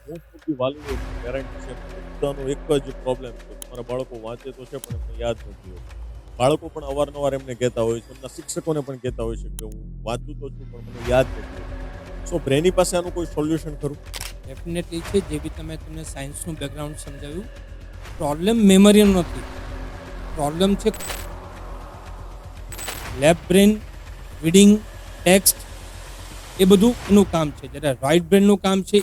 Most of the વાલીઓ છે, parents છે, એમનો બધાનો એક જ પ્રોબ્લેમ છે. મારા બાળકો વાંચે તો છે પણ એમને યાદ નથી હોતું. બાળકો પણ અવારનવાર એમને કહેતા હોય છે, એમના શિક્ષકોને પણ કહેતા હોય છે કે હું વાંચું તો છું પણ મને યાદ નથી હોતું. સો બ્રેની પાસે આનું કોઈ સોલ્યુશન ખરું? ડેફિનેટલી છે. જે બી તમે તમને સાયન્સનું બેકગ્રાઉન્ડ સમજાવ્યું, પ્રોબ્લેમ મેમરીનો નથી. પ્રોબ્લેમ છે લેફ્ટ બ્રેન રીડિંગ ટેક્સ્ટ, એ બધું એનું કામ છે. જ્યારે રાઇટ બ્રેનનું કામ છે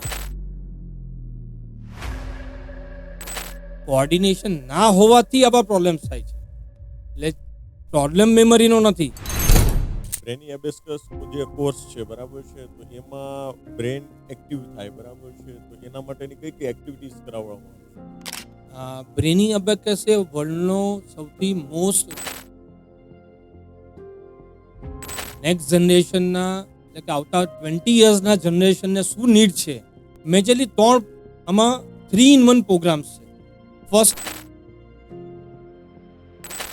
કોઓર્ડિનેશન ના હોવાથી આવા પ્રોબ્લેમ્સ થાય છે. એટલે પ્રોબ્લેમ મેમરીનો નથી. બ્રેની એબેસ્કસ જે કોર્સ છે બરાબર છે, તો એમાં બ્રેન એક્ટિવ થાય બરાબર છે, તો એના માટેની કઈ કઈ એક્ટિવિટીઝ કરાવવામાં આવે છે? બ્રેની અબેકસ એ વર્લ્ડનો સૌથી મોસ્ટ નેક્સ્ટ જનરેશનના, એટલે કે આવતા 20 યર્સના જનરેશનને શું નીડ છે, મેજરલી આમાં 3-in-1 પ્રોગ્રામ્સ છે. ફર્સ્ટ,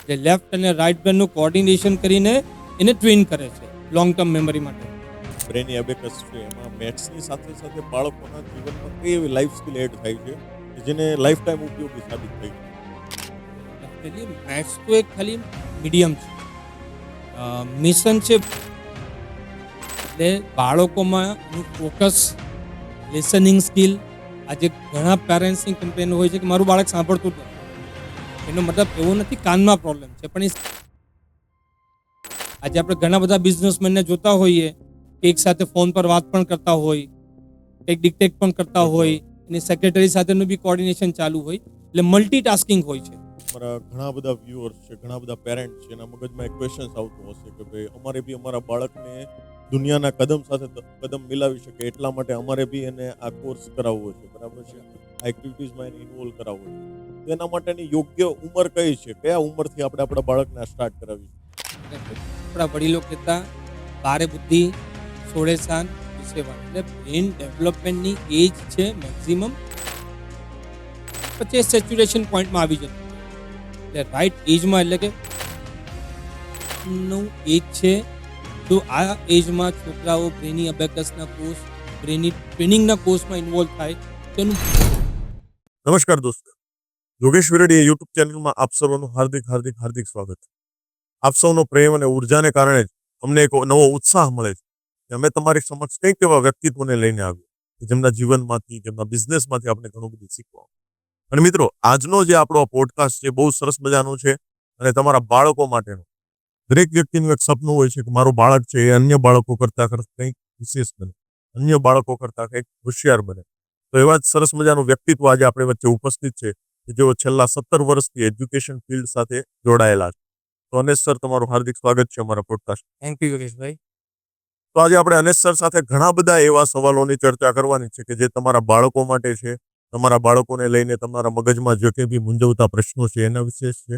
જે લેફ્ટ અને રાઇટ બ્રેનનું કોઓર્ડિનેશન કરીને એને ટ્રેન કરે છે લોંગ ટર્મ મેમરી માટે. બ્રેની એબેકસ છે એમાં મેથ્સની સાથે સાથે બાળકોના જીવનમાં કઈ એવી લાઈફ સ્કિલ એડ થાય છે કે જેને લાઈફ ટાઈમ ઉપયોગી સાબિત થઈ છે? મેથ્સ તો એક ખાલી મીડિયમ છે, મિશન છે. એટલે બાળકોમાં એનું ફોકસ, લિસનિંગ સ્કિલ, આજે ઘણા પેરેન્ટ્સની કમ્પ્લેન હોય છે કે મારું બાળક સાંભળતું જ નથી. એનો મતલબ એવો નથી કાનમાં પ્રોબ્લેમ છે, પણ આજે આપણે ઘણા બધા બિઝનેસમેનને જોતા હોઈએ કે એક સાથે ફોન પર વાત પણ કરતા હોય, એક ડિક્ટેટ પણ કરતા હોય, એની સેક્રેટરી સાથેનું બી કોઓર્ડિનેશન ચાલુ હોય, એટલે મલ્ટીટાસ્કિંગ હોય છે. અમારા ઘણા બધા વ્યુઅર્સ છે, ઘણા બધા પેરેન્ટ્સ છે, એના મગજમાં એક ક્વેશ્ચન્સ આવતો હશે કે ભાઈ અમારે બી અમારા બાળકને દુનિયાના કદમ સાથે કદમ મિલાવી શકે એટલા માટે અમારે બી એને આ કોર્સ કરાવવો છે બરાબર છે, આ એક્ટિવિટીઝમાં એને ઇન્વોલ્વ કરાવવો છે. તો એના માટેની યોગ્ય ઉંમર કઈ છે? કયા ઉંમરથી આપણે આપણા બાળકને સ્ટાર્ટ કરાવી? આપણા વડીલો કહેતા 12 બુદ્ધિ 16 શાન 20 વાન. એટલે બ્રેન ડેવલપમેન્ટની એજ છે મેક્સિમમ 25 સેચ્યુરેશન પોઈન્ટમાં આવી જતું. એટલે રાઈટ એજમાં, એટલે કે નું એજ છે, તો આ એજમાં છોકરાઓ બ્રેની અબેકસના કોર્સ, બ્રેની ટ્રેનિંગના કોર્સમાં ઇન્વોલ્વ થાય તેનું. નમસ્કાર દોસ્તો, યોગેશ વિરડી યુટ્યુબ ચેનલમાં આપ સૌનું હાર્દિક હાર્દિક હાર્દિક સ્વાગત. આપ સૌનો પ્રેમ અને ઉર્જાને કારણે જ અમને એક નવો ઉત્સાહ મળે છે. અમે તમારી સમક્ષ કંઈક એવા વ્યક્તિત્વને લઈને આવ્યું જેમના જીવનમાંથી, જેમના બિઝનેસમાંથી આપણે ઘણું બધું શીખવા. અને મિત્રો, આજનો જે આપણો પોડકાસ્ટ છે બહુ સરસ મજાનો છે અને તમારા બાળકો માટેનો. દરેક વ્યક્તિનું એક સપનું હોય છે કે મારું બાળક છે એ અન્ય બાળકો કરતા કંઈક વિશેષ બને, અન્ય બાળકો કરતા કંઈક હોશિયાર બને. તો એવા જ સરસ મજાનું વ્યક્તિત્વ આજે આપણે વચ્ચે ઉપસ્થિત છે કે જેઓ છેલ્લા 17 વર્ષથી એજ્યુકેશન ફિલ્ડ સાથે જોડાયેલા છે. તો અનેશ સર, તમારું હાર્દિક સ્વાગત છે અમારા પોડકાસ્ટ. થેન્ક યુ યોગેશભાઈ. તો આજે આપણે અનેશ સર સાથે ઘણા બધા એવા સવાલોની ચર્ચા કરવાની છે કે જે તમારા બાળકો માટે છે, તમારા બાળકોને લઈને તમારા મગજમાં જે કંઈ બી મૂંઝવતા પ્રશ્નો છે એના વિશે છે,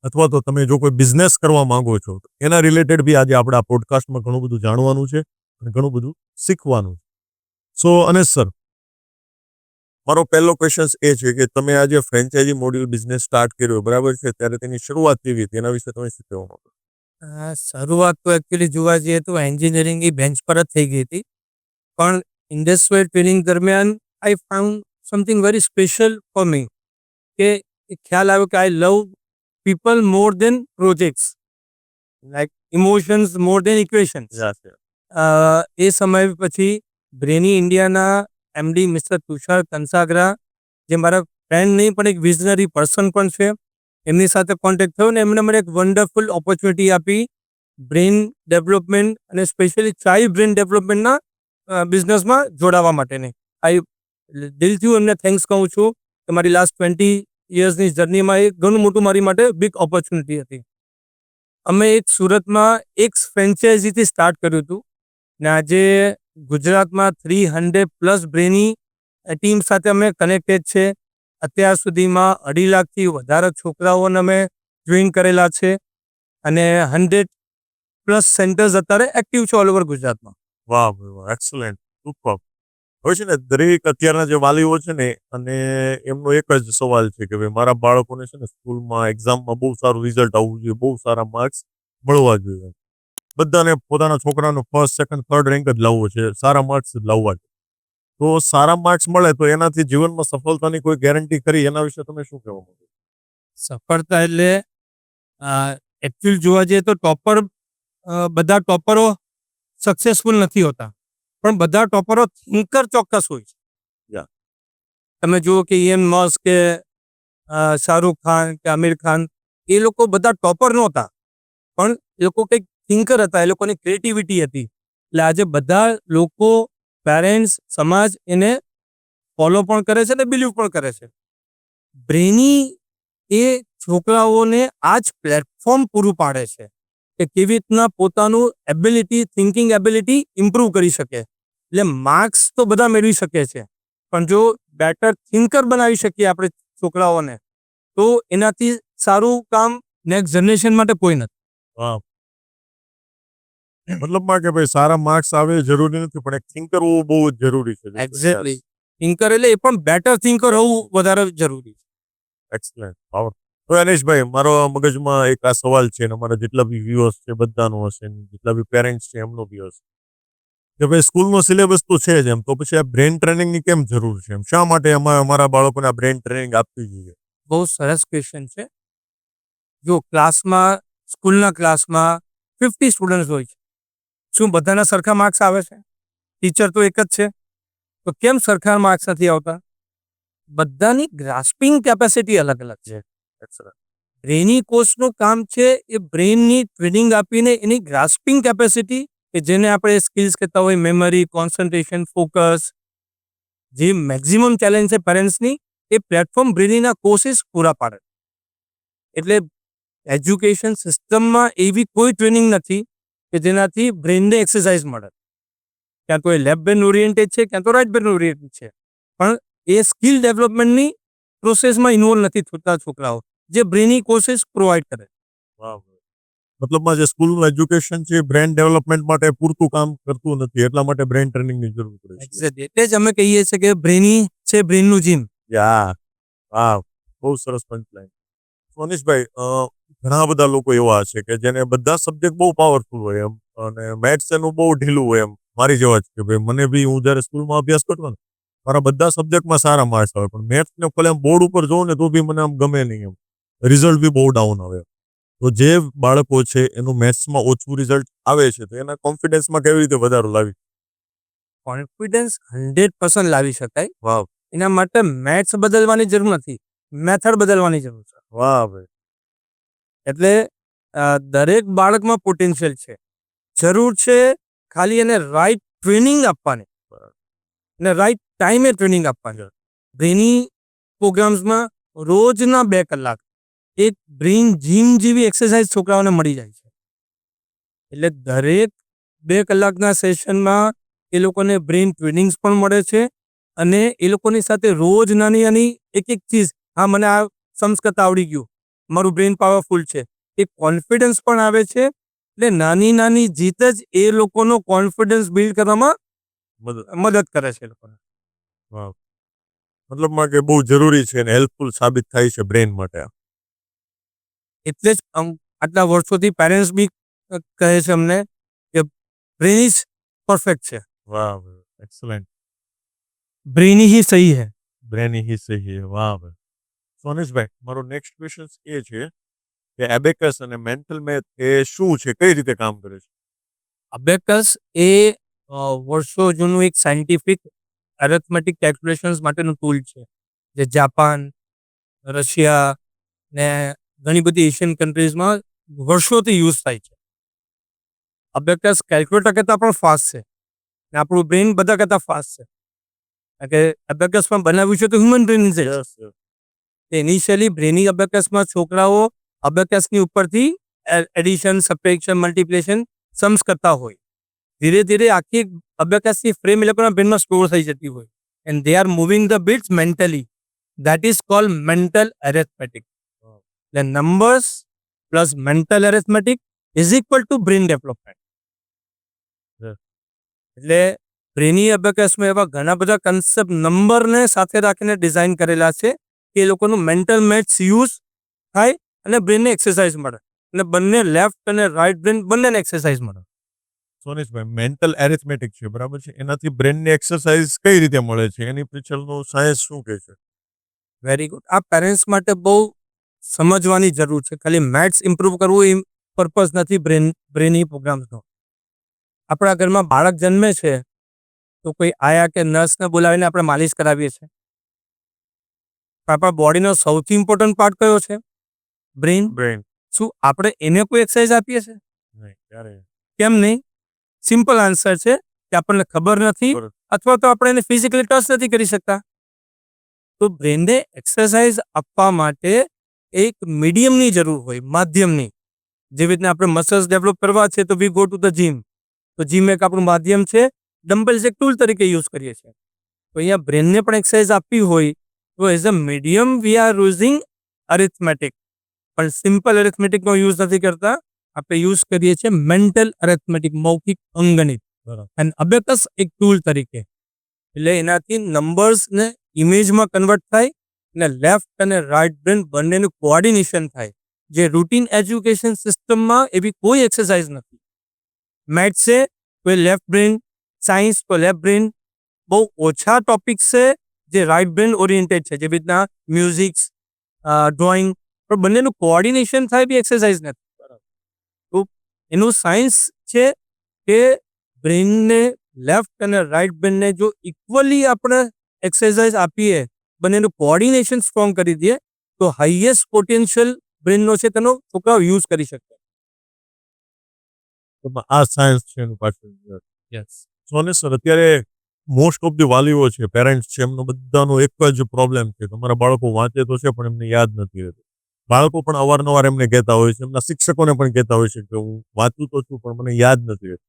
અથવા તો તમે જો કોઈ બિઝનેસ કરવા માંગો છો એના રિલેટેડ બી આજે આપણે આ પોડકાસ્ટમાં ઘણું બધું જાણવાનું છે અને ઘણું બધું શીખવાનું છે. સો અનેશ સર, મારો પહેલો ક્વેશ્ચન એ છે કે તમે આજે ફ્રેન્ચાઇઝી મોડ્યુલ બિઝનેસ સ્ટાર્ટ કર્યો બરાબર છે, ત્યારે તેની શરૂઆત કેવી હતી એના વિશે તમે શું કહેવા માંગો? શરૂઆત તો એકચ્યુઅલી જોવા જઈએ તો એન્જિનિયરિંગની બેન્ચ પર જ થઈ ગઈ હતી, પણ ઇન્ડસ્ટ્રીયલ ટ્રેનિંગ દરમિયાન I found something very special for me, કે ખ્યાલ આવ્યો કે આઈ લવ પીપલ મોર દેન પ્રોજેક્ટ્સ, લાઈક ઇમોશન્સ મોર દેન ઇક્વેશન્સ. એ સમય પછી બ્રેની ઇન્ડિયાના એમડી મિસ્ટર તુષાર કંસાગરા, જે મારા ફ્રેન્ડ નહીં પણ એક વિઝનરી પર્સન પણ છે, એમની સાથે કોન્ટેક્ટ થયો ને એમણે મને એક વન્ડરફુલ ઓપોર્ચ્યુનિટી આપી બ્રેન ડેવલપમેન્ટ અને સ્પેશિયલી ચાઇલ્ડ બ્રેન ડેવલપમેન્ટના બિઝનેસમાં જોડાવા માટેની. દિલથી હું એમને થેન્ક્સ કહું છું કે મારી લાસ્ટ 20 યર્સની જર્નીમાં એ ઘણું મોટું મારી માટે બિગ ઓપોર્ચ્યુનિટી હતી. અમે એક સુરતમાં એક ફ્રેન્ચાઇઝીથી સ્ટાર્ટ કર્યું હતું ને આજે ગુજરાતમાં 300+ બ્રેની ટીમ સાથે અમે કનેક્ટેડ છે. અત્યાર સુધીમાં 2.5 લાખથી વધારે છોકરાઓને અમે જોઈન કરેલા છે અને 100+ સેન્ટર્સ અત્યારે એક્ટિવ છે ઓલ ઓવર ગુજરાતમાં. વાહ ભાઈ વાહ, એક્સલન્ટ, સુપર. હોય છે ને દરેક અત્યારના જે વાલીઓ છે ને, અને એમનો એક જ સવાલ છે કે ભાઈ મારા બાળકોને છે ને સ્કૂલમાં એક્ઝામમાં બહુ સારું રિઝલ્ટ આવવું જોઈએ, બહુ સારા માર્ક્સ મળવા જોઈએ. બધાને પોતાના છોકરાનો ફર્સ્ટ, સેકન્ડ, થર્ડ રેન્ક જ લાવવો છે, સારા માર્ક્સ જ લાવવા છે. તો સારા માર્ક્સ મળે તો એનાથી જીવનમાં સફળતાની કોઈ ગેરંટી ખરી? એના વિશે તમે શું કહેવા માંગો? સફળતા એટલે એકચ્યુઅલ જોવા જઈએ તો બધા ટોપરો સક્સેસફુલ નથી હોતા, પણ બધા ટોપરો થિંકર ચોક્કસ હોય છે. Yeah. તમે જુઓ કે ઇયન મસ્ક કે શાહરૂખ ખાન કે આમિર ખાન, એ લોકો બધા ટોપર નહોતા, પણ એ લોકો કંઈક થિંકર હતા, એ લોકોની ક્રિએટિવિટી હતી. એટલે આજે બધા લોકો, પેરેન્ટ્સ, સમાજ એને ફોલો પણ કરે છે અને બિલીવ પણ કરે છે. બ્રેની એ છોકરાઓને આ જ પ્લેટફોર્મ પૂરું પાડે છે કે કેવી રીતના પોતાનું થિંકિંગ એબિલિટી ઇમ્પ્રૂવ કરી શકે. એટલે માર્ક્સ તો બધા મેળવી શકે છે, પણ જો બેટર થિંકર બનાવી શકીએ આપણે છોકરાઓને, તો એનાથી સારું કામ નેક્સ્ટ જનરેશન માટે કોઈ નથી. વાહ. મતલબમાં કે ભાઈ સારા માર્ક્સ આવે એ જરૂરી નથી, પણ એક થિંકર હોવું બહુ જ જરૂરી છે. એક્ઝેક્ટલી. થિંકર એટલે એ પણ બેટર થિંકર હોવું વધારે જરૂરી છે. Excellent, power. તો અનિશભાઈ, મારો મગજમાં એક આ સવાલ છે, અને અમારા જેટલા બી વ્યુઅર્સ છે બધાનો હશે, ને જેટલા બી પેરેન્ટ્સ છે એમનો બી હશે, કે ભાઈ સ્કૂલનો સિલેબસ તો છે જ, એમ તો પછી આ બ્રેન ટ્રેનિંગની કેમ જરૂર છે? એમ શા માટે અમારા બાળકોને આ બ્રેન ટ્રેનિંગ આપવી જોઈએ? બહુ સરસ ક્વેશ્ચન છે. જો સ્કૂલના ક્લાસમાં 50 સ્ટુડન્ટ્સ હોય છે, શું બધાના સરખા માર્ક્સ આવે છે? ટીચર તો એક જ છે, તો કેમ સરખા માર્ક્સ નથી આવતા? બધાની ગ્રાસ્પિંગ કેપેસિટી અલગ અલગ છે. બ્રેની કોર્સનું કામ છે એ બ્રેનની ટ્રેનિંગ આપીને એની ગ્રાસ્પિંગ કેપેસિટી, કે જેને આપણે સ્કિલ્સ કહેતા હોય, મેમરી, કોન્સન્ટ્રેશન, ફોકસ, જે મેક્સિમમ ચેલેન્જ છે પેરેન્ટ્સની, એ પ્લેટફોર્મ બ્રેનીના કોર્સિસ પૂરા પાડે. એટલે એજ્યુકેશન સિસ્ટમમાં એવી કોઈ ટ્રેનિંગ નથી કે જેનાથી બ્રેનને એક્સરસાઇઝ મળે. ક્યાં તો એ લેફ્ટ બ્રેન ઓરિએન્ટેડ છે, ક્યાં તો રાઇટ બ્રેન ઓરિએન્ટેડ છે, પણ એ સ્કિલ ડેવલપમેન્ટની પ્રોસેસમાં ઇન્વોલ્વ નથી થતા છોકરાઓ, જે બ્રેની કોર્સિસ પ્રોવાઈડ કરે. વાહ. મતલબમાં જે સ્કૂલનું એજ્યુકેશન છે એ બ્રેન ડેવલપમેન્ટ માટે પૂરતું કામ કરતું નથી, એટલા માટે બ્રેન ટ્રેનિંગની જરૂર પડે છે. એક્ઝેક્ટલી. એટલે જ અમે કહીએ છીએ કે બ્રેની છે બ્રેનનું જીમ. યા, વાહ, બહુ સરસ પંચલાઈન. મનીષભાઈ, ઘણા બધા લોકો એવા છે કે જેને બધા સબ્જેક્ટ બહુ પાવરફુલ હોય એમ, અને મેથ્સ એનું બહુ ઢીલું હોય એમ. મારી જેવા જ કે ભાઈ મને બી, હું જ્યારે સ્કૂલમાં અભ્યાસ કરતો ને, મારા બધા સબ્જેક્ટમાં સારા માર્ક્સ આવે, પણ મેથ્સને ભલે આમ બોર્ડ ઉપર જોઉં ને તો બી મને આમ ગમે નહીં એમ, રિઝલ્ટ બી બહુ ડાઉન આવે. તો જે બાળકો છે એનું મેથ્સમાં ઓછું રિઝલ્ટ આવે છે, તો એના કોન્ફિડન્સમાં કેવી રીતે વધારો લાવી? કોન્ફિડન્સ 100% લાવી શકાય. વાહ. એના માટે મેથ્સ બદલવાની જરૂર નથી, મેથડ બદલવાની જરૂર છે. વાહ ભાઈ. એટલે દરેક બાળકમાં પોટેન્શિયલ છે, જરૂર છે ખાલી એને રાઈટ ટ્રેનિંગ આપવાની અને રાઈટ ટાઈમે ટ્રેનિંગ આપવાની. બ્રેની પ્રોગ્રામ્સમાં રોજના 2 કલાક એક બ્રેન જીમ જેવી એક્સરસાઇઝ છોકરાઓને મળી જાય છે. એટલે દરેક 2 કલાકના સેશનમાં એ લોકોને બ્રેન ટ્રેનિંગ્સ પણ મળે છે, અને એ લોકોની સાથે રોજ નાની નાની એક ચીજ, હા મને આ સમ્સ કરતા આવડી ગયું, મારું બ્રેન પાવરફુલ છે, એ કોન્ફિડન્સ પણ આવે છે. એટલે નાની નાની જીત જ એ લોકોનો કોન્ફિડન્સ બિલ્ડ કરવામાં મદદ કરે છે એ લોકોને. વાહ. મતલબમાં કે બહુ જરૂરી છે અને હેલ્પફુલ સાબિત થાય છે બ્રેન માટે. એટલે જ આટલા વર્ષોથી પેરેન્ટ્સ બી કહે છે અમને કે બ્રેન ઇઝ પરફેક્ટ છે, વાહ, એક્સલેન્ટ. બ્રેન ही सही है. બ્રેન ही सही है. વાહ ભાઈ. સોનેશભાઈ, મારો નેક્સ્ટ ક્વેશ્ચન એ છે કે એબેકસ અને મેન્ટલ મેથ એ શું છે, કઈ રીતે કામ કરે છે? અબેકસ એ વર્ષો જૂનું એક સાયન્ટિફિક એરેથમેટિક કેલ્ક્યુલેશન્સ માટેનું ટૂલ છે, જે જાપાન, રશિયા ને ઘણી બધી એશિયન કન્ટ્રીઝમાં વર્ષોથી યુઝ થાય છે. અબેકસ કેલ્ક્યુલેટર કરતાં પણ ફાસ્ટ છે, ને આપણું બ્રેન બધા કરતાં ફાસ્ટ છે, કારણ કે અબેકસમાં બનાવ્યું છે તો હ્યુમન બ્રેન છે. ઇનિશિયલી બ્રેની અબેકસમાં છોકરાઓ અબેકસની ઉપરથી એડિશન, સબટ્રેક્શન, મલ્ટિપ્લિકેશન, सम्स કરતા હોય. ધીરે ધીરે આખી અબેકસની ફ્રેમ એ લોકોના બ્રેનમાં સ્ટોર થઈ જતી હોય, and they are moving the bits mentally. That is called mental arithmetic. એટલે numbers plus mental arithmetic is equal to brain development. એટલે બ્રેની અબેકસમાં એવા ઘણા બધા કન્સેપ્ટ નંબરને સાથે રાખીને ડિઝાઇન કરેલા છે કે એ લોકોનું મેન્ટલ મેથ્સ યુઝ થાય અને બ્રેનને એક્સરસાઇઝ મળે, અને બંને લેફ્ટ અને રાઇટ બ્રેન બંનેને એક્સરસાઇઝ મળે. સોનેશભાઈ, મેન્ટલ એરિથમેટિક છે બરાબર છે, એનાથી બ્રેનની એક્સરસાઇઝ કઈ રીતે મળે છે, એની પાછળનું સાયન્સ શું કહે છે? Very good. આ પેરેન્ટ્સ માટે બહુ સમજવાની જરૂર છે. ખાલી મેથ્સ ઇમ્પ્રૂવ કરવું એ પર્પઝ નથી બ્રેની પ્રોગ્રામ્સનો. આપણા ઘરમાં બાળક જન્મે છે તો કોઈ આયા કે નર્સને બોલાવીને આપણે માલિશ કરાવીએ છીએ. આપણા બોડીનો સૌથી ઇમ્પોર્ટન્ટ પાર્ટ કયો છે? બ્રેઇન. બ્રેન. શું આપણે એને કોઈ એક્સરસાઇઝ આપીએ છીએ? નહીં, ક્યારે? કેમ નહીં? સિમ્પલ આન્સર છે કે આપણને ખબર નથી, બરોબર. અથવા તો આપણે એને ફિઝિકલી ટચ નથી કરી શકતા. તો બ્રેનને એક્સરસાઇઝ આપવા માટે એક મીડિયમની જરૂર હોય, માધ્યમની. જેવી રીતના આપણે મસલ્સ ડેવલપ કરવા છે તો we go to the gym. તો જીમ એક આપણું માધ્યમ છે, ડમ્બલ્સ એક ટૂલ તરીકે યુઝ કરીએ છીએ. તો અહીંયા બ્રેનને પણ એક્સરસાઇઝ આપવી હોય તો as a medium we are using arithmetic. પણ સિમ્પલ અરિથમેટિકનો યુઝ નથી કરતા, આપણે યુઝ કરીએ છીએ મેન્ટલ અરિથમેટિક, મૌખિક અંગણિત. બરાબર. અને અબેકસ એક ટૂલ તરીકે. એટલે એનાથી નંબર્સને ઇમેજમાં કન્વર્ટ થાય અને લેફ્ટ અને રાઇટ બ્રેન બંનેનું કોઓર્ડિનેશન થાય. જે રૂટીન એજ્યુકેશન સિસ્ટમમાં એવી કોઈ એક્સરસાઇઝ નથી. મેથ્સ છે તો લેફ્ટ બ્રેન, સાયન્સ તો લેફ્ટ બ્રેન. બહુ ઓછા ટોપિક્સ છે જે રાઇટ બ્રેન ઓરિએન્ટેડ છે, જેવી રીતના મ્યુઝિક, ડ્રોઈંગ, પણ બંનેનું કોઓર્ડિનેશન થાય બી એક્સરસાઇઝ નથી. તો એનું સાયન્સ છે કે બ્રેનને, લેફ્ટ અને રાઇટ બ્રેનને જો ઇક્વલી આપણે એક્સરસાઇઝ આપીએ, બંનેનું કોઓર્ડિનેશન સ્ટ્રોંગ કરી દઈએ, તો હાઈએસ્ટ પોટેન્શિયલ બ્રેનનો છે તેનો છોકરાઓ યુઝ કરી શકે. આ સાયન્સ છે એનું પાછળ. યસ. સોનેશ સર, અત્યારે મોસ્ટ ઓફ ધી વાલીઓ છે, પેરેન્ટ્સ છે, એમનો બધાનો એક જ પ્રોબ્લેમ છે, તમારા બાળકો વાંચે તો છે પણ એમને યાદ નથી રહેતું. બાળકો પણ અવારનવાર એમને કહેતા હોય છે, એમના શિક્ષકોને પણ કહેતા હોય છે કે હું વાંચું તો છું પણ મને યાદ નથી રહેતું.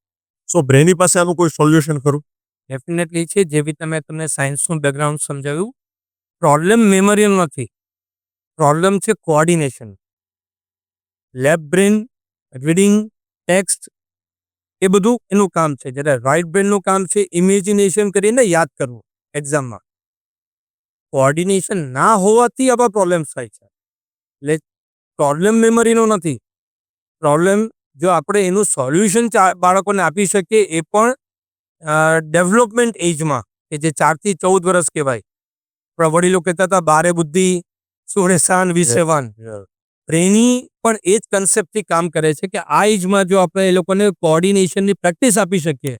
સો બ્રેની પાસે આનું કોઈ સોલ્યુશન ખરું? ડેફિનેટલી છે. જેવી તમે તમને સાયન્સનું બેકગ્રાઉન્ડ સમજાવ્યું, પ્રોબ્લેમ મેમરીનો નથી, પ્રોબ્લેમ છે coordination. Left brain reading, text, એ બધું એનું કામ છે. જ્યારે રાઇટ બ્રેનનું કામ છે ઇમેજિનેશન કરીને યાદ કરવું એક્ઝામમાં. કોઓર્ડિનેશન ના હોવાથી આવા પ્રોબ્લેમ્સ થાય છે. એટલે પ્રોબ્લેમ મેમરીનો નથી, પ્રોબ્લેમ જો આપણે એનું સોલ્યુશન બાળકોને આપી શકીએ, એ પણ ડેવલપમેન્ટ એજમાં, કે જે 4 થી 14 વર્ષ કહેવાય. આપણા વડીલો કહેતા હતા 12 બુદ્ધિ 16 શાન 20 વાન. બ્રેની પણ એ જ કન્સેપ્ટથી કામ કરે છે કે આ એજમાં જો આપણે એ લોકોને કોઓર્ડિનેશનની પ્રેક્ટિસ આપી શકીએ,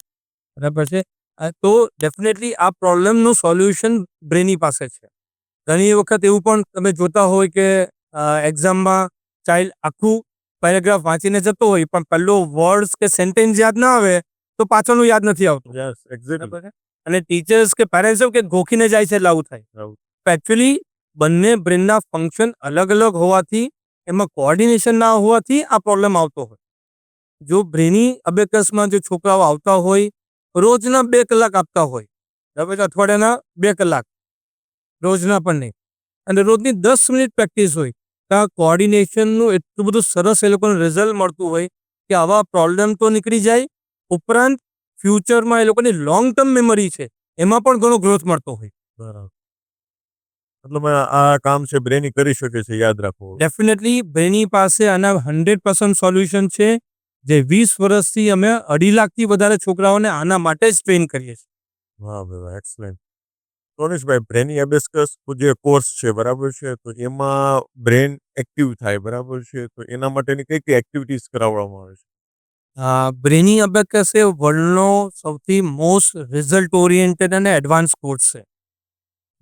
બરાબર છે, તો ડેફિનેટલી આ પ્રોબ્લેમનું સોલ્યુશન બ્રેની પાસે છે. ઘણી વખત એવું પણ તમે જોતા હોય કે એક્ઝામમાં ચાઇલ્ડ આખું પેરેગ્રાફ વાંચીને જતો હોય પણ પહેલો વર્ડ્સ કે સેન્ટેન્સ યાદ ના આવે તો પાછળનું યાદ નથી આવતું. Yes, exactly. બરાબર છે. અને ટીચર્સ કે પેરેન્ટ્સ એવું કે ગોખીને જાય છે એટલે આવું થાય. એકચ્યુઅલી બંને બ્રેનના ફંક્શન અલગ અલગ હોવાથી, એમાં કોઓર્ડિનેશન ના હોવાથી આ પ્રોબ્લેમ આવતો હોય. જો બ્રેની અબેકસમાં જો છોકરાઓ આવતા હોય, રોજના 2 કલાક આપતા હોય, બરાબર છે, અઠવાડિયાના 2 કલાક, રોજના પણ નહીં, અને રોજની 10 મિનિટ પ્રેક્ટિસ હોય, તો આ કોઓર્ડિનેશનનું એટલું બધું સરસ એ લોકોને રિઝલ્ટ મળતું હોય કે આવા પ્રોબ્લેમ તો નીકળી જાય, ઉપરાંત ફ્યુચરમાં એ લોકોની લોંગ ટર્મ મેમરી છે એમાં પણ ઘણો ગ્રોથ મળતો હોય. બરાબર. મતલબ આ કામ છે બ્રેની કરી શકે છે, યાદ રાખો. ડેફિનેટલી બ્રેની પાસે આના 100% સોલ્યુશન છે, જે 20 વર્ષથી અમે 2.5 લાખથી વધારે છોકરાઓને આના માટે જ ટ્રેન કરીએ છીએ. વાહ ભાઈ, એક્સલેન્ટ. સોનેશભાઈ, બ્રેની એબેસ્કસ જે કોર્સ છે બરાબર છે, તો એમાં બ્રેન એક્ટિવ થાય બરાબર છે, તો એના માટેની કઈ કઈ એક્ટિવિટીઝ કરાવવામાં આવે છે? બ્રેની અબેકસ એ વર્લ્ડનો સૌથી મોસ્ટ રિઝલ્ટ ઓરિએન્ટેડ અને એડવાન્સ કોર્સ છે.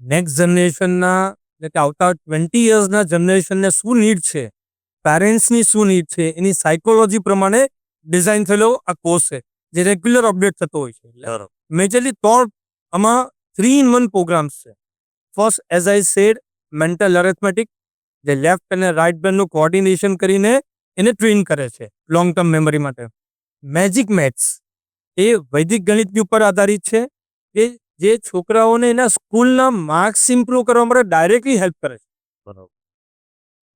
નેક્સ્ટ જનરેશનના, એટલે કે આવતા 20 યર્સના જનરેશનને શું નીડ છે, પેરેન્ટ્સની શું નીડ છે, એની સાયકોલોજી પ્રમાણે ડિઝાઇન થયેલો આ કોર્સ છે, જે રેગ્યુલર અપડેટ થતો હોય છે. મેજરલી 3 in 1 પ્રોગ્રામ્સ છે. First, as I said, mental arithmetic, જે લેફ્ટ અને રાઇટ બ્રેનનું કોઓર્ડિનેશન કરીને એને ટ્રેન કરે છે લોંગ ટર્મ મેમરી માટે. મેજિક મેથ્સ, એ વૈદિક ગણિતની ઉપર આધારિત છે, કે જે છોકરાઓને એના સ્કૂલના માર્ક્સ ઇમ્પ્રૂવ કરવા માટે ડાયરેક્ટલી હેલ્પ કરે છે. બરાબર.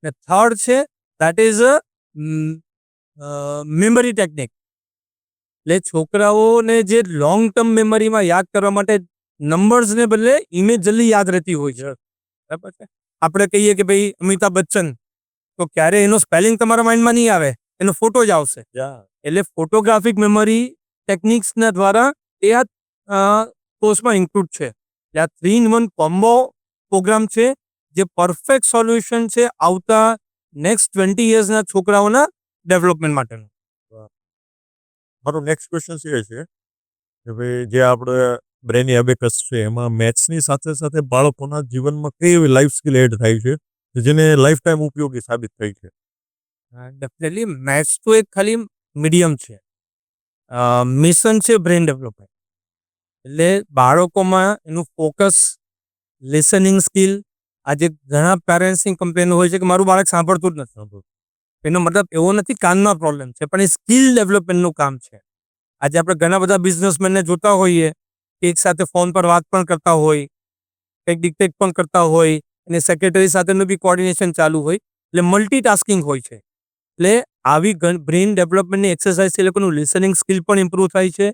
ને થર્ડ છે, દેટ ઇઝ મેમરી ટેકનિક. એટલે છોકરાઓને જે લોંગ ટર્મ મેમરીમાં યાદ કરવા માટે નંબર્સને બદલે ઇમેજ જલ્દી યાદ રહેતી હોય છે, બરાબર છે. આપણે કહીએ કે ભાઈ અમિતાભ બચ્ચન, તો ક્યારે એનો સ્પેલિંગ તમારા માઇન્ડમાં નહીં આવે, એનો ફોટો જ આવશે. એટલે ફોટોગ્રાફિક મેમરી ટેકનિક્સના દ્વારા એ આ કોર્સમાં ઇન્ક્લુડ છે. એટલે આ 3-in-1 કોમ્બો પ્રોગ્રામ છે જે પરફેક્ટ સોલ્યુશન છે આવતા નેક્સ્ટ 20 યર્સના છોકરાઓના ડેવલપમેન્ટ માટેનું. મારો નેક્સ્ટ ક્વેશ્ચન એ છે કે ભાઈ જે આપણે બ્રેની એબેકસ છે એમાં મેથ્સની સાથે સાથે બાળકોના જીવનમાં કઈ એવી લાઈફ સ્કિલ એડ થાય છે કે જેને લાઈફ ટાઈમ ઉપયોગી સાબિત થઈ છે? ડેફિનેટલી મેથ્સ તો એક ખાલી મીડિયમ છે, મિશન છે બ્રેન ડેવલપમેન્ટ. એટલે બાળકોમાં એનું ફોકસ, લિસનિંગ સ્કિલ, આજે ઘણા પેરેન્ટ્સની કમ્પ્લેન હોય છે કે મારું બાળક સાંભળતું જ નથી. એનો મતલબ એવો નથી કાનનો પ્રોબ્લેમ છે, પણ એ સ્કિલ ડેવલપમેન્ટનું કામ છે. આજે આપણે ઘણા બધા બિઝનેસમેનને જોતા હોઈએ કે એક સાથે ફોન પર વાત પણ કરતા હોય, કંઈક ડિક્ટેટ પણ કરતા હોય, અને સેક્રેટરી સાથેનું બી કોર્ડિનેશન ચાલુ હોય, એટલે મલ્ટીટાસ્કિંગ હોય છે. એટલે આવી બ્રેઇન ડેવલપમેન્ટની એક્સરસાઇઝથી એ લોકોનું લિસનિંગ સ્કિલ પણ ઇમ્પ્રૂવ થાય છે,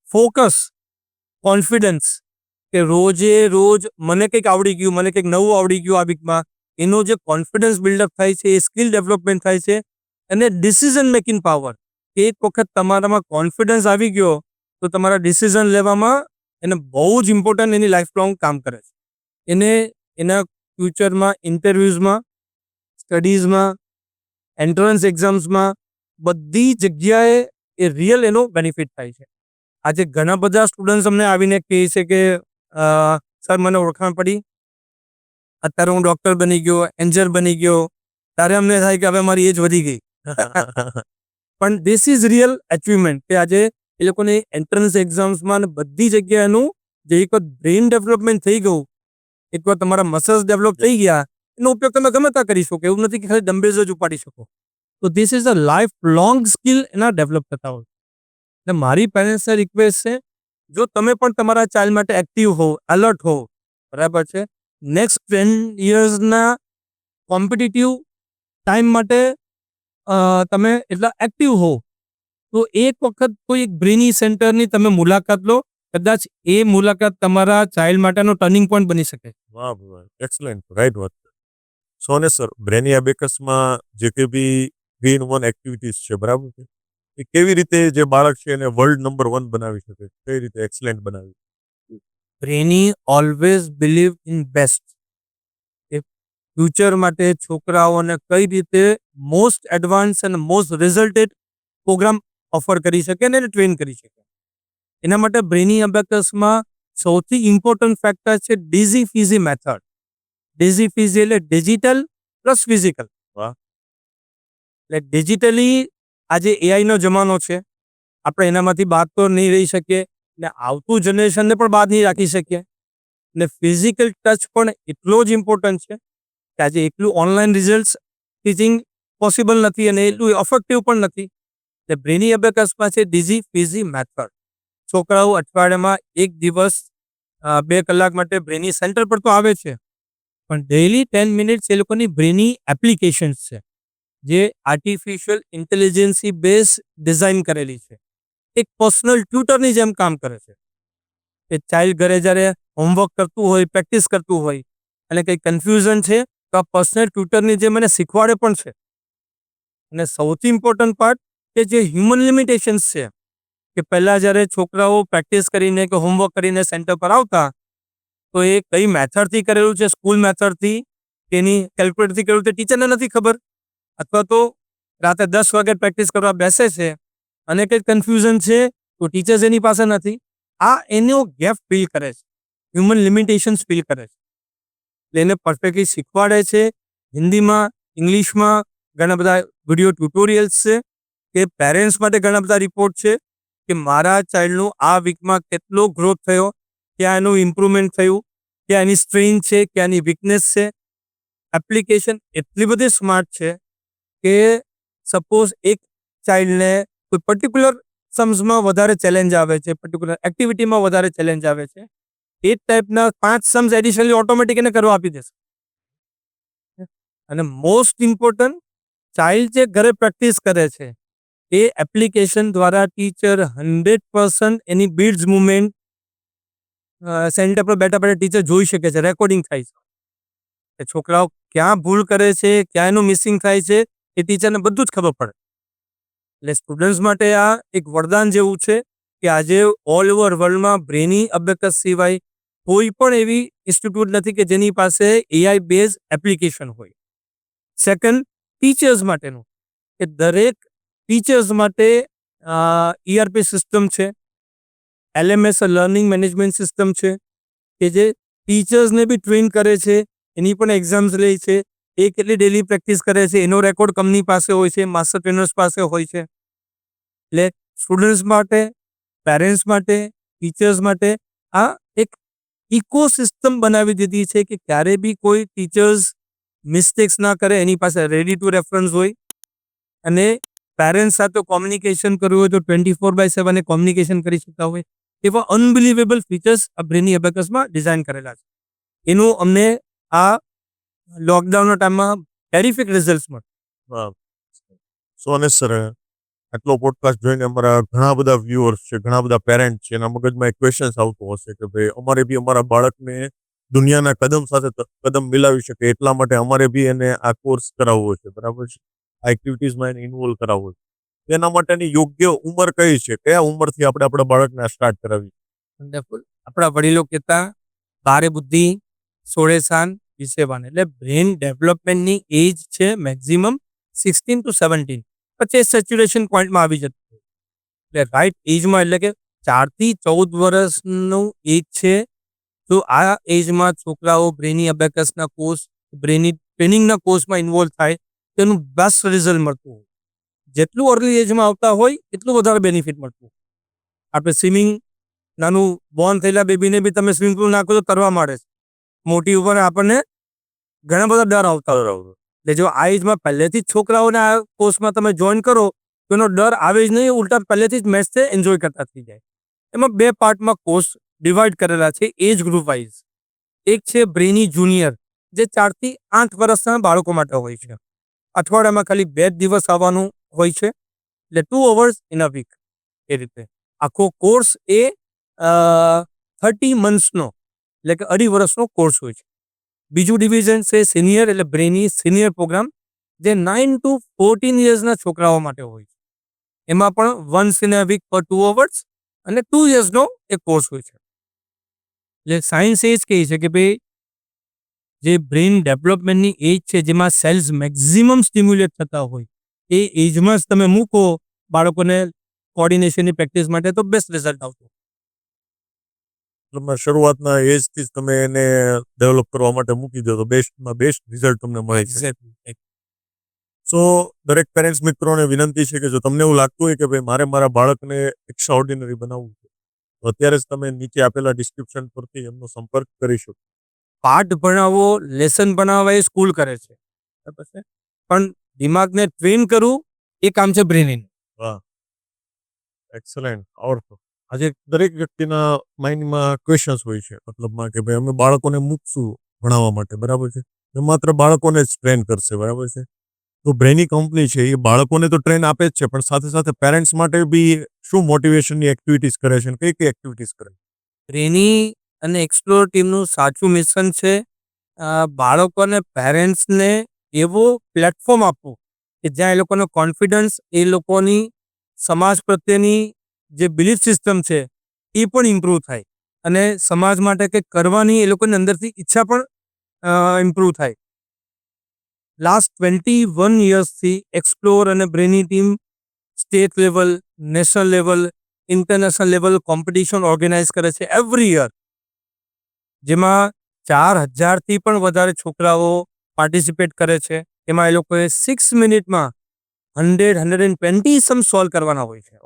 ફોકસ, કોન્ફિડન્સ, કે રોજે રોજ મને કંઈક આવડી ગયું, મને કંઈક નવું આવડી ગયું આ વીકમાં, એનો જે કોન્ફિડન્સ બિલ્ડઅપ થાય છે, એ સ્કિલ ડેવલપમેન્ટ થાય છે. અને ડિસિઝન મેકિંગ પાવર, એક વખત તમારામાં કોન્ફિડન્સ આવી ગયો તો તમારા ડિસિઝન લેવામાં એને બહુ જ ઇમ્પોર્ટન્ટ એની લાઈફ લોંગ કામ કરે છે. એને એના ફ્યુચરમાં ઇન્ટરવ્યૂઝમાં, સ્ટડીઝમાં, એન્ટ્રન્સ એક્ઝામ્સમાં બધી જગ્યાએ એ રિયલ એનો બેનિફિટ થાય છે. આજે ઘણા બધા સ્ટુડન્ટ્સ અમને આવીને કહે છે કે સર મને ઓળખાણ પડી, અત્યારે હું ડૉક્ટર બની ગયો, એન્જિનિયર બની ગયો. ત્યારે અમને થાય કે હવે મારી એજ વધી ગઈ. પણ ધીસ ઇઝ રિયલ અચીવમેન્ટ કે આજે એ લોકોને એન્ટ્રન્સ એક્ઝામ્સમાં બધી જગ્યાએનું જે એક વખત બ્રેઇન ડેવલપમેન્ટ થઈ ગયું, એક વાર તમારા મસલ્સ ડેવલપ થઈ ગયા, એનો ઉપયોગ તમે ગમે ત્યાં કરી શકો. એવું નથી કે ખાલી ડમ્બેલ્સ જ ઉપાડી શકો. તો this is a life long skill એના ડેવલપ થતા હોય. એટલે મારી પેરેન્ટ્સને રિક્વેસ્ટ છે, જો તમે પણ તમારા ચાઇલ્ડ માટે એક્ટિવ હો, એલર્ટ હો, બરાબર છે, નેક્સ્ટ 10 યર્સના કોમ્પિટિટિવ ટાઈમ માટે તમે એટલા એક્ટિવ હો, તો એક વખત કોઈ એક બ્રેની સેન્ટરની તમે મુલાકાત લો. કદાચ એ મુલાકાત તમારા ચાઇલ્ડ માટેનો ટર્નિંગ પોઈન્ટ બની શકે. વાહ વાહ, એક્સલેન્ટ, રાઈટ વાત. સો ને સર, બ્રેની એબેકસમાં જે કે બી 3-in-1 એક્ટિવિટીઝ છે, બરાબર છે, એ કેવી રીતે જે બાળક છે એને વર્લ્ડ નંબર 1 બનાવી શકે? કઈ રીતે એક્સલેન્ટ બનાવી? Brainy always believe in best. એ ફ્યુચર માટે છોકરાઓને કઈ રીતે મોસ્ટ એડવાન્સ અને મોસ્ટ રિઝલ્ટેડ પ્રોગ્રામ ઓફર કરી શકે અને એને ટ્રેન કરી શકે. એના માટે બ્રેની એબેકસમાં સૌથી ઇમ્પોર્ટન્ટ ફેક્ટર છે ડીઝી ફીઝી મેથડ. ડીઝી ફીઝી એટલે ડિજિટલ પ્લસ ફિઝિકલ. વાહ. એટલે ડિજિટલી આજે એઆઈનો જમાનો છે, આપણે એનામાંથી બાદ તો નહીં રહી શકીએ, ને આવતું જનરેશનને પણ બાદ નહીં રાખી શકીએ. ને ફિઝિકલ ટચ પણ એટલો જ ઇમ્પોર્ટન્ટ છે કે આજે એટલું ઓનલાઈન રિઝલ્ટ્સ ટીચિંગ પોસિબલ નથી અને એટલું ઇફેક્ટિવ પણ નથી. એટલે બ્રેની એબેકસમાં છે ડીઝી ફીઝી મેથડ. છોકરાઓ અઠવાડિયામાં 1 દિવસ 2 કલાક માટે બ્રેની સેન્ટર પર તો આવે છે, પણ ડેઇલી 10 મિનિટ્સ એ લોકોની બ્રેની એપ્લિકેશન્સ છે જે આર્ટિફિશિયલ ઇન્ટેલિજન્સી બેઝ ડિઝાઇન કરેલી છે. એક પર્સનલ ટ્યુટરની જેમ કામ કરે છે. એ ચાઇલ્ડ ઘરે જ્યારે હોમવર્ક કરતું હોય, પ્રેક્ટિસ કરતું હોય અને કંઈ કન્ફ્યુઝન છે તો આ પર્સનલ ટ્યુટરની જેમ મને શીખવાડે પણ છે. અને સૌથી ઇમ્પોર્ટન્ટ પાર્ટ કે જે હ્યુમન લિમિટેશન્સ છે, કે પહેલાં જ્યારે છોકરાઓ પ્રેક્ટિસ કરીને કે હોમવર્ક કરીને સેન્ટર પર આવતા, તો એ કઈ મેથડથી કરેલું છે, સ્કૂલ મેથડથી, તેની કેલ્ક્યુલેટરથી કરેલું તે ટીચરને નથી ખબર, અથવા તો રાતે 10 વાગે પ્રેક્ટિસ કરવા બેસે છે અને કંઈક કન્ફ્યુઝન છે તો ટીચર્સ એની પાસે નથી. આ એનો ગેપ ફીલ કરે છે, હ્યુમન લિમિટેશન્સ ફીલ કરે છે. એટલે એને પરફેક્ટલી શીખવાડે છે હિન્દીમાં, ઇંગ્લિશમાં. ઘણા બધા વિડીયો ટ્યુટોરિયલ્સ છે કે પેરેન્ટ્સ માટે ઘણા બધા રિપોર્ટ છે કે મારા ચાઇલ્ડનું આ વીકમાં કેટલો ગ્રોથ થયો, ક્યાં એનું ઇમ્પ્રુવમેન્ટ થયું, ક્યાં એની સ્ટ્રેન્થ છે, ક્યાં એની વીકનેસ છે. એપ્લિકેશન એટલી બધી સ્માર્ટ છે કે સપોઝ એક ચાઇલ્ડને કોઈ પર્ટિક્યુલર सम्सમાં વધારે ચેલેન્જ આવે છે, પર્ટિક્યુલર એક્ટિવિટીમાં વધારે ચેલેન્જ આવે છે, એ ટાઈપના 5 सम्स એડિશનલી ઓટોમેટિક એને કરવા આપી દેશે. અને મોસ્ટ ઇમ્પોર્ટન્ટ, ચાઇલ્ડ જે ઘરે પ્રેક્ટિસ કરે છે એ એપ્લિકેશન દ્વારા ટીચર 100% એની બીટ્સ મુવમેન્ટ સેન્ટર પર બેઠા બેઠા ટીચર જોઈ શકે છે, રેકોર્ડિંગ થાય છે. એ છોકરાઓ ક્યાં ભૂલ કરે છે, ક્યાં એનું મિસિંગ થાય છે, એ ટીચરને બધું જ ખબર પડે. એટલે સ્ટુડન્ટ્સ માટે આ એક વરદાન જેવું છે કે આજે ઓલ ઓવર વર્લ્ડમાં બ્રેની અબેકસ સિવાય કોઈ પણ એવી ઇન્સ્ટિટ્યૂટ નથી કે જેની પાસે એઆઈ બેઝ એપ્લિકેશન હોય. સેકન્ડ, ટીચર્સ માટેનું કે દરેક ટીચર્સ માટે ERP સિસ્ટમ છે, LMS લર્નિંગ મેનેજમેન્ટ સિસ્ટમ છે કે જે ટીચર્સને બી ટ્રેન કરે છે, એની પણ એક્ઝામ્સ લે છે, એ કેટલી ડેલી પ્રેક્ટિસ કરે છે એનો રેકોર્ડ કંપની પાસે હોય છે, માસ્ટર ટ્રેનર્સ પાસે હોય છે. એટલે સ્ટુડન્ટ્સ માટે, પેરેન્ટ્સ માટે, ટીચર્સ માટે આ એક ઇકોસિસ્ટમ બનાવી દીધી છે કે ક્યારે બી કોઈ ટીચર્સ મિસ્ટેક્સ ના કરે, એની પાસે રેડી ટુ રેફરન્સ હોય. અને પેરેન્ટ્સ સાથે કોમ્યુનિકેશન કરવું હોય તો 24/7 કોમ્યુનિકેશન કરી શકતા હોય એવા અનબિલિવેબલ ફીચર્સ આ બ્રેની અબેકસમાં ડિઝાઇન કરેલા છે. એનું અમને આ લોકડાઉનના ટાઈમમાં ટેરિફિક રિઝલ્ટ મળે. વાહ. સો અને સર, આટલો પોડકાસ્ટ જોઈને અમારા ઘણા બધા વ્યુઅર્સ છે, ઘણા બધા પેરેન્ટ છે, એના મગજમાં એક ક્વેશ્ચન આવતો હશે કે ભાઈ અમારે બી અમારા બાળકને દુનિયાના કદમ સાથે કદમ મિલાવી શકે એટલા માટે અમારે બી એને આ કોર્સ કરાવવો છે, બરાબર છે, આ એક્ટિવિટીઝમાં એને ઇન્વોલ્વ કરાવવો છે. એના માટેની યોગ્ય ઉંમર કઈ છે? કયા ઉંમરથી આપણે આપણા બાળકને આ સ્ટાર્ટ કરાવી? વન્ડરફુલ. આપણા વડીલો કહેતા 12 બુદ્ધિ 16 શાન 20 વાન. એટલે બ્રેન ડેવલપમેન્ટની એજ છે મેક્સિમમ 16 to 17. પછી સેચ્યુરેશન પોઈન્ટમાં આવી જતું હોય. એટલે રાઈટ એજમાં, એટલે કે 4 થી 14 વર્ષનું એજ છે, તો આ એજમાં છોકરાઓ બ્રેની અબેકસના કોર્સ, બ્રેની ટ્રેનિંગના કોર્સમાં ઇન્વોલ્વ થાય તેનું બેસ્ટ રિઝલ્ટ મળતું હોય. જેટલું અર્લી એજમાં આવતા હોય એટલું વધારે બેનિફિટ મળતું હોય. આપણે સ્વિમિંગ, નાનું બોર્ન થયેલા બેબીને બી તમે સ્વિમિંગ પુલ નાખો તો તરવા માંડે છે. મોટી ઉપર આપણને ઘણા બધા ડર આવતા હોય. એટલે જો આ એજમાં પહેલેથી જ છોકરાઓને આ કોર્સમાં તમે જોઈન કરો તો એનો ડર આવે જ નહીં, ઉલટા પહેલેથી જ મેચને એન્જોય કરતા થઈ જાય. એમાં 2 પાર્ટમાં કોર્સ ડિવાઈડ કરેલા છે એજ ગ્રુપ વાઇઝ. એક છે બ્રેની જુનિયર, જે 4 થી 8 વર્ષના બાળકો માટે હોય છે. અઠવાડિયામાં ખાલી 2 દિવસ આવવાનું હોય છે, એટલે 2 અવર્સ ઇન અ વીક. એ રીતે આખો કોર્સ એ 30 મંથ્સનો, એટલે કે 2.5 વર્ષનો કોર્સ હોય છે. બીજું ડિવિઝન છે સિનિયર, એટલે બ્રેની સિનિયર પ્રોગ્રામ, જે 9 to 14 યર્સના છોકરાઓ માટે હોય છે. એમાં પણ વન્સ ઇન અ વીક પર 2 અવર્સ અને 2 યર્સનો એક કોર્સ હોય છે. એટલે સાયન્સ એ જ કહે છે કે ભાઈ જે બ્રેન ડેવલપમેન્ટની એજ છે, જેમાં સેલ્સ મેક્સિમમ સ્ટિમ્યુલેટ થતા હોય, એ એજમાં જ તમે મૂકો બાળકોને કોર્ડિનેશનની પ્રેક્ટિસ માટે, તો બેસ્ટ રિઝલ્ટ આવતો. તમે શરૂઆતના એજથી જ તમે એને ડેવલપ કરવા માટે મૂકી દો તો બેસ્ટમાં બેસ્ટ રિઝલ્ટ તમને મળે છે. એક્ઝેક્ટલી. સો દરેક પેરેન્ટ્સ મિત્રોને વિનંતી છે કે જો તમને એવું લાગતું હોય કે ભાઈ મારે મારા બાળકને એક્સ્ટ્રાઓર્ડિનરી બનાવવું છે, તો અત્યારે જ તમે નીચે આપેલા ડિસ્ક્રિપ્શન પરથી એમનો સંપર્ક કરી શકો. પાઠ ભણાવો, લેસન ભણાવવા એ સ્કૂલ કરે છે, બરાબર છે, પણ દિમાગને ટ્રેન કરવું એ કામ છે બ્રેનનું. વાહ, એક્સલન્ટ, પાવરફુલ. આજે દરેક વ્યક્તિના માઇન્ડમાં ક્વેશ્ચન્સ હોય છે, મતલબમાં કે ભાઈ અમે બાળકોને મૂકશું ભણાવવા માટે, બરાબર છે, એ માત્ર બાળકોને જ ટ્રેન કરશે, બરાબર છે. તો બ્રેની કંપની છે એ બાળકોને તો ટ્રેન આપે જ છે, પણ સાથે સાથે પેરેન્ટ્સ માટે બી શું મોટિવેશનની એક્ટિવિટીઝ કરે છે, કઈ કઈ એક્ટિવિટીઝ કરે? બ્રેની અને એક્સપ્લોર ટીમનું સાચું મિશન છે બાળકોને, પેરેન્ટ્સને એવો પ્લેટફોર્મ આપવું કે જ્યાં એ લોકોનો કોન્ફિડન્સ, એ લોકોની સમાજ પ્રત્યેની જે બિલીફ સિસ્ટમ છે એ પણ ઇમ્પ્રૂવ થાય, અને સમાજ માટે કંઈક કરવાની એ લોકોની અંદરથી ઈચ્છા પણ ઇમ્પ્રૂવ થાય. લાસ્ટ 21 યર્સથી એક્સપ્લોર અને Brainy team state level, national level, international level competition organise કરે છે એવરી યર, જેમાં 4000થી પણ વધારે છોકરાઓ પાર્ટિસિપેટ કરે છે. એમાં એ લોકોએ 6 મિનિટમાં 120 સમ સોલ્વ કરવાના હોય છે.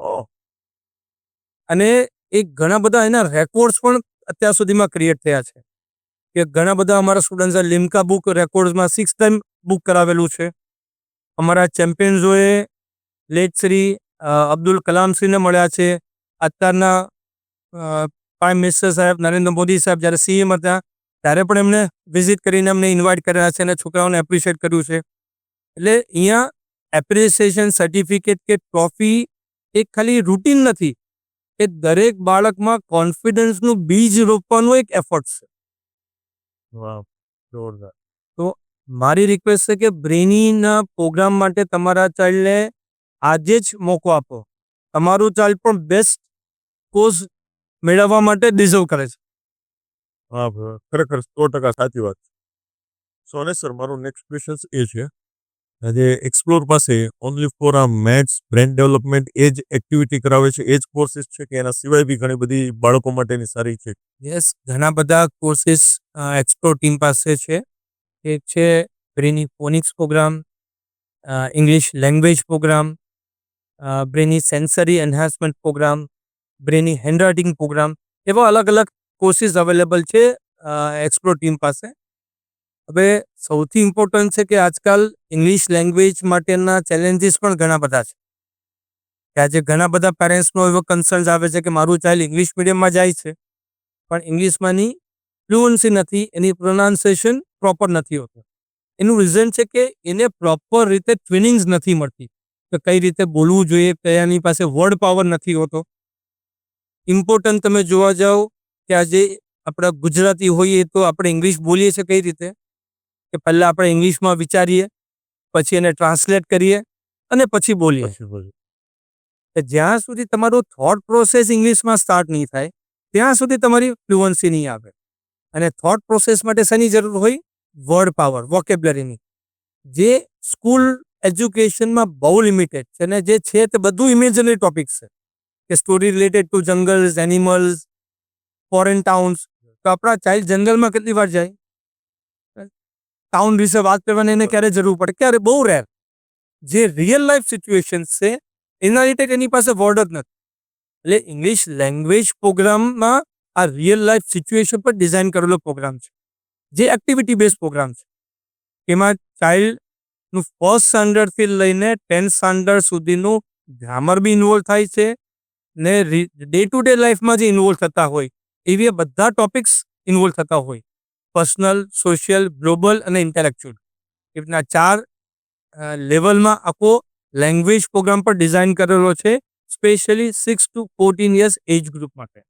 અને એ ઘણા બધા એના રેકોર્ડ્સ પણ અત્યાર સુધીમાં ક્રિએટ થયા છે, કે ઘણા બધા અમારા સ્ટુડન્ટ્સે લિમ્કા બુક રેકોર્ડ્સમાં 6 ટાઈમ બુક કરાવેલું છે. અમારા ચેમ્પિયન્સોએ લેટ શ્રી અબ્દુલ કલામશ્રીને મળ્યા છે. અત્યારના પ્રાઇમ મિનિસ્ટર સાહેબ નરેન્દ્ર મોદી સાહેબ જ્યારે CM હતા ત્યારે પણ એમને વિઝિટ કરીને અમને ઇન્વાઇટ કર્યા છે અને છોકરાઓને એપ્રિશિએટ કર્યું છે. એટલે અહીંયા એપ્રિસિએશન સર્ટિફિકેટ કે ટ્રોફી એક ખાલી રૂટીન નથી, એ દરેક બાળકમાં કોન્ફિડન્સનું બીજ રોપવાનું એક એફર્ટ છે. વાહ, જોરદાર. તો મારી રિક્વેસ્ટ છે કે બ્રેનીના પ્રોગ્રામ માટે તમારા ચાઇલ્ડને આજે જ મોકો આપો. તમારું ચાઇલ્ડ પણ બેસ્ટ કોર્સ મેળવવા માટે ડિઝર્વ કરે છે. હા ખરેખર 100% સાચી વાત છે. સો અને સર મારો નેક્સ્ટ ક્વેશ્ચન એ છે આજે એક્સપ્લોર પાસે ઓનલી ફોર આ મેથ્સ બ્રેન ડેવલપમેન્ટ એ જ એક્ટિવિટી કરાવે છે એ જ કોર્સિસ છે કે એના સિવાય બી ઘણી બધી બાળકો માટેની સારી છે? યસ, ઘણા બધા કોર્સિસ એક્સપ્લોર ટીમ પાસે છે. એક છે Brainy phonics program, English language program, Brainy sensory enhancement program, Brainy handwriting program, એવા અલગ અલગ કોર્સિસ અવેલેબલ છે એક્સપ્લોર ટીમ પાસે. હવે સૌથી ઇમ્પોર્ટન્ટ છે કે આજકાલ ઇંગ્લિશ લેંગ્વેજ માટેના ચેલેન્જીસ પણ ઘણા બધા છે. કે આજે ઘણા બધા પેરેન્ટ્સનો એવો કન્સર્ન્સ આવે છે કે મારું ચાઇલ્ડ ઇંગ્લિશ મીડિયમમાં જાય છે પણ ઇંગ્લિશમાંની ફ્લુઅન્સી નથી, એની પ્રોનાઉન્સિએશન પ્રોપર નથી હોતું. એનું રીઝન છે કે એને પ્રોપર રીતે ટ્રેનિંગ્સ નથી મળતી કે કઈ રીતે બોલવું જોઈએ, કયાની પાસે વર્ડ પાવર નથી હોતો. ઇમ્પોર્ટન્ટ તમે જોવા જાઓ કે આજે આપણા ગુજરાતી હોઈએ તો આપણે ઇંગ્લિશ બોલીએ છીએ કઈ રીતે કે પહેલાં આપણે ઇંગ્લિશમાં વિચારીએ, પછી એને ટ્રાન્સલેટ કરીએ અને પછી બોલીએ. કે જ્યાં સુધી તમારું થોટ પ્રોસેસ ઇંગ્લિશમાં સ્ટાર્ટ નહીં થાય ત્યાં સુધી તમારી ફ્લુઅન્સી નહીં આવે. અને થોટ પ્રોસેસ માટે શેની જરૂર હોય? વર્ડ પાવર, વોકેબ્લરીની, જે સ્કૂલ એજ્યુકેશનમાં બહુ લિમિટેડ છે. અને જે છે તે બધું ઇમેજનરી ટોપિક્સ છે કે story related to jungles, animals, foreign towns. તો આપણા ચાઇલ્ડ જંગલમાં કેટલી વાર જાય? ટાઉન વિશે વાત કરવાની એને ક્યારે જરૂર પડે? ક્યારે? બહુ રેર. જે રિયલ લાઈફ સિચ્યુએશન છે એના રીતે એની પાસે વર્ડ જ નથી. એટલે ઇંગ્લિશ લેંગ્વેજ પ્રોગ્રામમાં આ રિયલ લાઈફ સિચ્યુએશન પર ડિઝાઇન કરેલો પ્રોગ્રામ છે, જે એક્ટિવિટી બેઝ પ્રોગ્રામ છે. એમાં ચાઇલ્ડનું ફર્સ્ટ સ્ટાન્ડર્ડથી લઈને 10th સ્ટાન્ડર્ડ સુધીનું ગ્રામર બી ઇન્વોલ્વ થાય છે ને ડે ટુ ડે લાઈફમાં જે ઇન્વોલ્વ થતા હોય એવી બધા ટોપિક્સ ઇન્વોલ્વ થતા હોય. પર્સનલ, સોશિયલ, ગ્લોબલ અને ઇન્ટેલેક્ચ્યુઅલ, એ રીતના 4 લેવલમાં આખો લેંગ્વેજ પ્રોગ્રામ પર ડિઝાઇન કરેલો છે, specially 6 to 14 years age group માટે.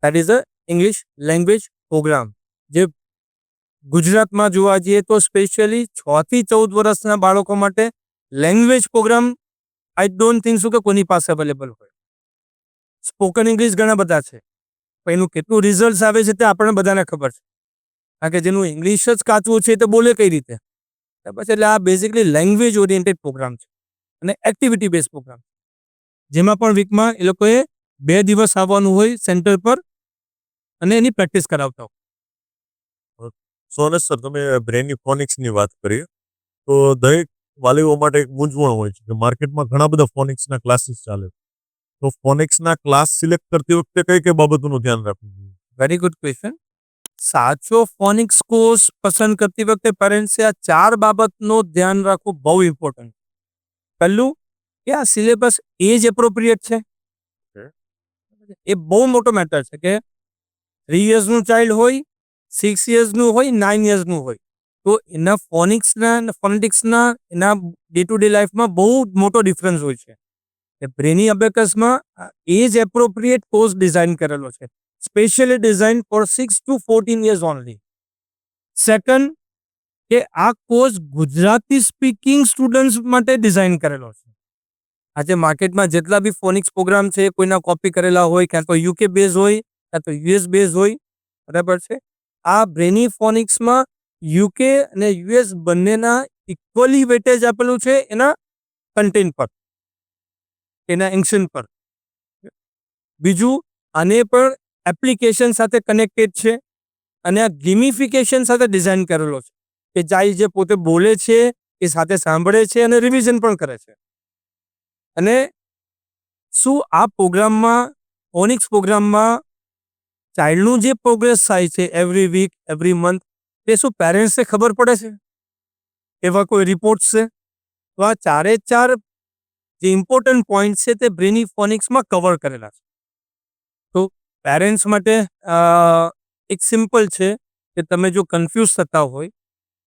That is a English language program. જે ગુજરાતમાં જોવા જઈએ તો સ્પેશિયલી 6 થી 14 વર્ષના બાળકો માટે language program I don't think so કે કોની પાસે અવેલેબલ હોય. સ્પોકન ઇંગ્લિશ ઘણા બધા છે પણ એનું કેટલું રિઝલ્ટ આવે છે તે આપણને બધાને ખબર છે. કારણ કે જેનું ઇંગ્લિશ જ કાચું છે તે બોલે કઈ રીતે? પછી એટલે આ બેઝિકલી લેંગ્વેજ ઓરિએન્ટેડ પ્રોગ્રામ છે અને એક્ટિવિટી બેઝ પ્રોગ્રામ, જેમાં પણ વીકમાં એ લોકોએ 2 દિવસ આવવાનું હોય સેન્ટર પર અને એની પ્રેક્ટિસ કરાવતા હોય. સો અને સર તમે બ્રેની ફોનિક્સની વાત કરી તો દરેક વાલીઓ માટે એક મૂંઝવણ હોય છે કે માર્કેટમાં ઘણા બધા ફોનિક્સના ક્લાસીસ ચાલે છે. તો ફોનિક્સના ક્લાસ સિલેક્ટ કરતી વખતે કઈ કઈ બાબતોનું ધ્યાન રાખવું જોઈએ? Very good question. સાચો ફોનિક્સ કોર્સ પસંદ કરતી વખતે પેરેન્ટ્સે આ 4 બાબતનું ધ્યાન રાખવું બહુ ઇમ્પોર્ટન્ટ. પહેલું કે આ સિલેબસ એજ એપ્રોપ્રિએટ છે. એ બહુ મોટો મેટર છે કે 3 યર્સનું ચાઇલ્ડ હોય, 6 યર્સનું હોય, 9 યર્સનું હોય, તો એના ફોનિક્સના અને ફોનેટિક્સના એના ડે ટુ ડે લાઈફમાં બહુ મોટો ડિફરન્સ હોય છે. બ્રેની અબેકસમાં એજ એપ્રોપ્રિએટ કોર્સ ડિઝાઇન કરેલો છે, specially design four 6 to 14 years only. Second કે આ કોર્સ ગુજરાતી સ્પીકિંગ સ્ટુડન્ટ્સ માટે ડિઝાઇન કરેલો છે. આજે માર્કેટમાં જેટલા બી ફોનિક્સ પ્રોગ્રામ છે કોઈના કોપી કરેલા હોય, ક્યાં તો યુકે બેઝ હોય ક્યાં તો યુએસ બેઝ હોય, બરાબર છે. આ બ્રેની ફોનિક્સમાં યુકે અને યુએસ બંનેના ઇક્વલી વેટેજ આપેલું છે એના કન્ટેન્ટ પર, એના એક્શન પર. બીજું, આને પણ એપ્લિકેશન સાથે કનેક્ટેડ છે અને આ ગેમિફિકેશન સાથે ડિઝાઇન કરેલો છે કે ચાઇલ્ડ જે પોતે બોલે છે એ સાથે સાંભળે છે અને રિવિઝન પણ કરે છે. અને શું આ પ્રોગ્રામમાં, ફોનિક્સ પ્રોગ્રામમાં ચાઇલ્ડનું જે પ્રોગ્રેસ થાય છે એવરી વીક, એવરી મંથ, તે શું પેરેન્ટ્સને ખબર પડે છે? એવા કોઈ રિપોર્ટ્સ છે? તો આ 4 જે ઇમ્પોર્ટન્ટ પોઈન્ટ છે તે બ્રેની ફોનિક્સમાં કવર કરેલા છે. તો પેરેન્ટ્સ માટે એક સિમ્પલ છે કે તમે જો કન્ફ્યુઝ થતા હોય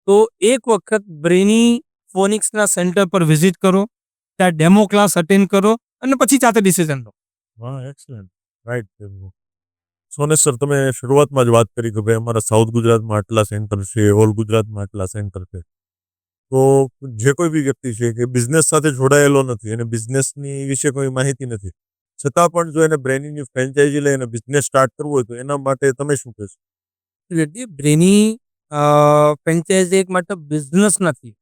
તો એક વખત બ્રેની ફોનિક્સના સેન્ટર પર વિઝિટ કરો, ત્યાં ડેમો ક્લાસ અટેન્ડ કરો અને પછી જાતે ડિસિઝન લો. હા, એક્સલન્ટ, રાઈટ. સોને સર તમે શરૂઆતમાં જ વાત કરી કે ભાઈ અમારા સાઉથ ગુજરાતમાં આટલા સેન્ટર છે, ઓલ ગુજરાતમાં આટલા સેન્ટર છે. તો જે કોઈ બી વ્યક્તિ છે કે બિઝનેસ સાથે જોડાયેલો નથી અને બિઝનેસની વિશે કોઈ માહિતી નથી, છતાં પણ જો એને બ્રેનીની ફ્રેન્ચાઇઝી લઈને બિઝનેસ સ્ટાર્ટ કરવો હોય તો એના માટે તમે શું કહેશો? એટલે બ્રેની ફ્રેન્ચાઇઝી એક માત્ર બિઝનેસ નથી,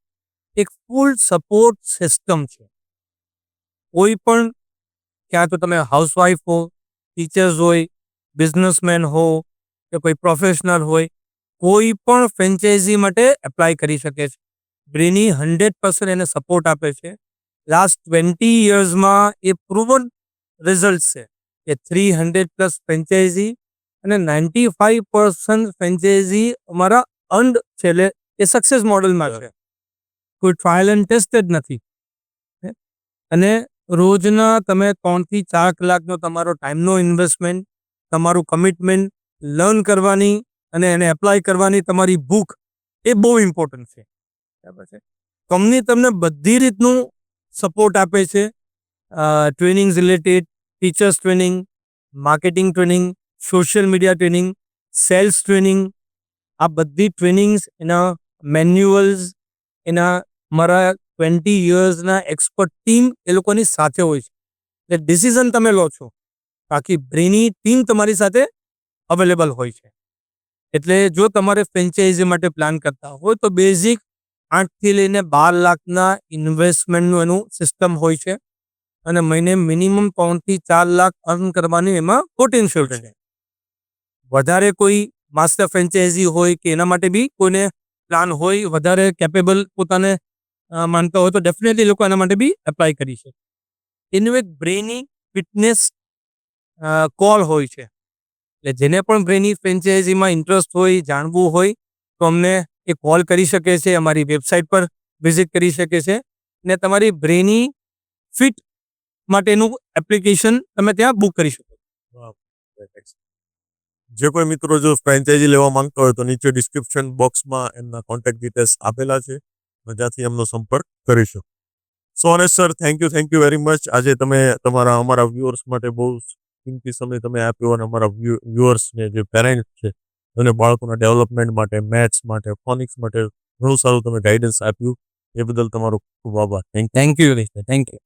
એક ફૂલ સપોર્ટ સિસ્ટમ છે. કોઈ પણ, ક્યાં તો તમે હાઉસવાઈફ હો, ટીચર્સ હોય, બિઝનેસમેન હો કે કોઈ પ્રોફેશનલ હોય, કોઈ પણ ફ્રેન્ચાઇઝી માટે એપ્લાય કરી શકે છે. બ્રેની 100% એને સપોર્ટ આપે છે. લાસ્ટ 20 યર્સમાં એ પ્રૂવન રિઝલ્ટ છે કે 300+ ફ્રેન્ચાઇઝી અને 95% ફ્રેન્ચાઇઝી અમારા અંડ છે, એટલે એ સક્સેસ મોડલમાં છે. કોઈ ટ્રાયલ એન્ડ ટેસ્ટેડ નથી. અને રોજના તમે 3 થી 4 કલાકનો તમારો ટાઈમનો ઇન્વેસ્ટમેન્ટ, તમારું કમિટમેન્ટ, લર્ન કરવાની અને એને એપ્લાય કરવાની તમારી ભૂખ, એ બહુ ઇમ્પોર્ટન્ટ છે. બરાબર છે. કંપની તમને બધી રીતનું સપોર્ટ આપે છે. Trainings related, teachers training, marketing training, social media training, sales training, આ બધી ટ્રેનિંગ્સ, એના મેન્યુઅલ્સ, એના મારા 20 યર્સના એક્સપર્ટ ટીમ એ લોકોની સાથે હોય છે. એટલે ડિસિઝન તમે લો છો, બાકી બ્રેની ટીમ તમારી સાથે અવેલેબલ હોય છે. એટલે જો તમારે ફ્રેન્ચાઇઝી માટે પ્લાન કરતા હોય તો બેઝિક 8 થી લઈને 12 લાખના ઇન્વેસ્ટમેન્ટનું એનું સિસ્ટમ હોય છે અને મહિને મિનિમમ 3 થી 4 લાખ અર્ન કરવાની એમાં પોટેન્શિયલ છે. વધારે કોઈ માસ્ટર ફ્રેન્ચાઇઝી હોય કે એના માટે બી કોઈને પ્લાન હોય, વધારે કેપેબલ પોતાને માનતા હોય તો ડેફિનેટલી લોકો એના માટે બી એપ્લાય કરી શકે. એનું એક બ્રેની ફિટનેસ કોલ હોય છે. એટલે જેને પણ બ્રેની ફ્રેન્ચાઇઝીમાં ઇન્ટરેસ્ટ હોય, જાણવું હોય તો અમને એ કોલ કરી શકે છે, અમારી વેબસાઇટ પર વિઝિટ કરી શકે છે ને તમારી બ્રેની ફિટ માટેનું એપ્લિકેશન તમે ત્યાં બુક કરી શકો. જે કોઈ મિત્રો જો ફ્રેન્ચાઇઝી લેવા માંગતા હોય તો નીચે ડિસ્ક્રિપ્શન બોક્સમાં એમના કોન્ટેક્ટ ડિટેલ્સ આપેલા છે, જ્યાંથી એમનો સંપર્ક કરી શકો. સો અને sir, thank you very much. આજે તમે અમારા વ્યુઅર્સ માટે બહુ કિંમતી સમય તમે આપ્યો અને અમારા વ્યુઅર્સને જે પેરેન્ટ છે અને બાળકોના ડેવલપમેન્ટ માટે, મેથ્સ માટે, ફોનિક્સ માટે ઘણું સારું તમે ગાઈડન્સ આપ્યું. એ બદલ તમારો ખૂબ આભાર. Thank you. Thank you.